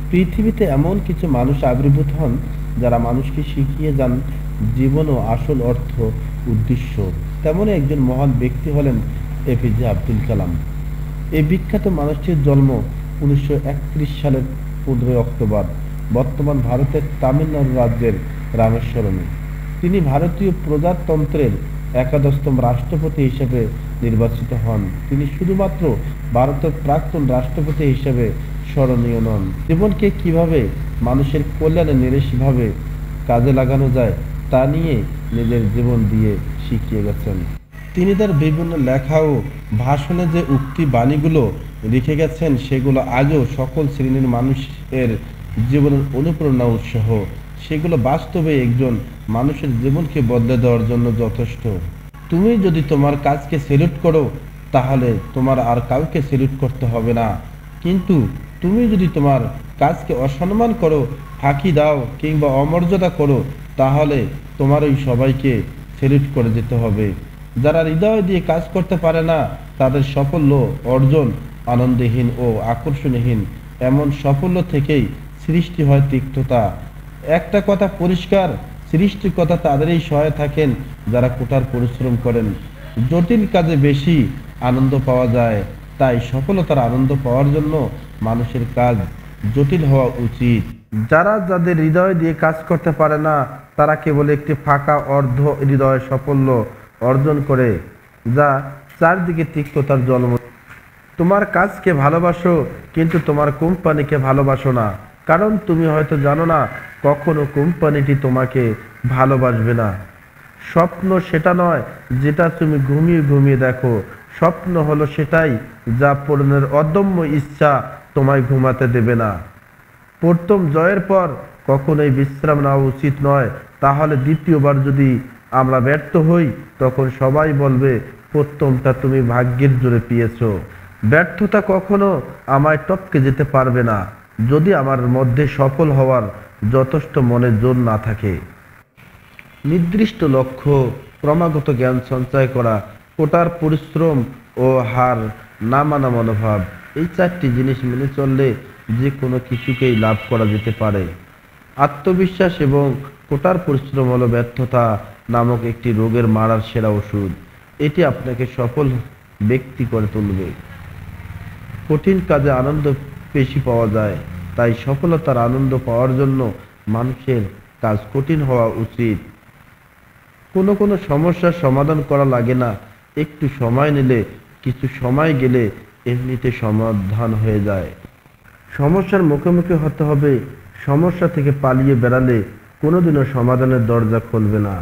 পৃথিবীতে এমন কিছু মানুষ আবির্ভূত হন যারা মানুষকে শিখিয়ে যান জীবন ও আসল অর্থ, উদ্দেশ্য। তেমনই একজন মহান ব্যক্তি হলেন এপিজে আব্দুল কালাম। এই বিখ্যাত মানুষটির জন্ম 1931 সালের 15 অক্টোবর বর্তমান ভারতের তামিলনাড়ু রাজ্যের রামেশ্বরমে। তিনি ভারতীয় প্রজাতন্ত্রের একাদশতম রাষ্ট্রপতি হিসেবে নির্বাচিত হন। তিনি শুধুমাত্র ভারতের প্রাক্তন রাষ্ট্রপতি হিসেবে স্মরণীয় নন, জীবনকে কিভাবে মানুষের কল্যাণে নিরেশভাবে কাজে লাগানো যায় তা নিয়ে নিজের জীবন দিয়ে শিখিয়ে গেছেন। তিনি তার বিভিন্ন লেখা ও ভাষণে যে উক্তি বাণীগুলো লিখে গেছেন সেগুলো আজও সকল শ্রেণীর মানুষের জীবনের অনুপ্রেরণা উৎসাহ। সেগুলো বাস্তবে একজন মানুষের জীবনকে বদলে দেওয়ার জন্য যথেষ্ট। তুমি যদি তোমার কাজকে স্যালুট করো তাহলে তোমার আর কাউকে স্যালুট করতে হবে না, কিন্তু তুমি যদি তোমার কাজকে অসম্মান করো, ফাঁকি দাও কিংবা অমর্যাদা করো তাহলে তোমার ওই সবাইকে স্যালুট করে যেতে হবে। যারা হৃদয় দিয়ে কাজ করতে পারে না তাদের সাফল্য অর্জন আনন্দহীন ও আকর্ষণহীন। এমন সাফল্য থেকেই সৃষ্টি হয় তিক্ততা। একটা কথা পরিষ্কার, সৃষ্টিকর্তা তাদেরই সহায় থাকেন যারা কঠোর পরিশ্রম করেন। জটিল কাজে বেশি আনন্দ পাওয়া যায়, তাই সফলতার আনন্দ পাওয়ার জন্য মানুষের কাজ জটিল হওয়া উচিত। যারা যাদের হৃদয় দিয়ে কাজ করতে পারে না তারা কেবল একটি ফাঁকা অর্ধ হৃদয় সাফল্য অর্জন করে, যা চারদিকে তিক্ততার জন্ম। তোমার কাজকে ভালোবাসো কিন্তু তোমার কোম্পানিকে ভালোবাসো না, কারণ তুমি হয়তো জানো না কখনো কোম্পানিটি তোমাকে ভালোবাসবে না। স্বপ্ন সেটা নয় যেটা তুমি ঘুমিয়ে ঘুমিয়ে দেখো, স্বপ্ন হলো সেটাই যা পূরণের অদম্য ইচ্ছা তোমায় ঘুমাতে দেবে না। প্রথম জয়ের পর কখনোই বিশ্রাম নেওয়া উচিত নয়, তাহলে দ্বিতীয়বার যদি আমরা ব্যর্থ হই তখন সবাই বলবে প্রথমটা তুমি ভাগ্যের জোরে পেয়েছো। ব্যর্থতা কখনো আমায় টপকে যেতে পারবে না যদি আমার মধ্যে সফল হওয়ার যথেষ্ট মনে জোর না থাকে। নির্দিষ্ট লক্ষ্য, ক্রমাগত জ্ঞান সঞ্চয় করা, কঠোর পরিশ্রম ও হার না মানা মনোভাব, এই চারটি জিনিস মেনে চললে যে কোনো কিছুকেই লাভ করা যেতে পারে। আত্মবিশ্বাস এবং কঠোর পরিশ্রম হলো ব্যর্থতা নামক একটি রোগের মারার সেরা ওষুধ। এটি আপনাকে সফল ব্যক্তি করে তুলবে। কঠিন কাজে আনন্দ বেশি পাওয়া যায়, তাই সফলতার আনন্দ পাওয়ার জন্য মানুষের কাজ কঠিন হওয়া উচিত। কোনো সমস্যার সমাধান করা লাগে না, একটু সময় নিলে, কিছু সময় গেলে এমনিতে সমাধান হয়ে যায়। সমস্যার মুখোমুখি হতে হবে, সমস্যা থেকে পালিয়ে বেড়ালে কোনোদিনও সমাধানের দরজা খুলবে না।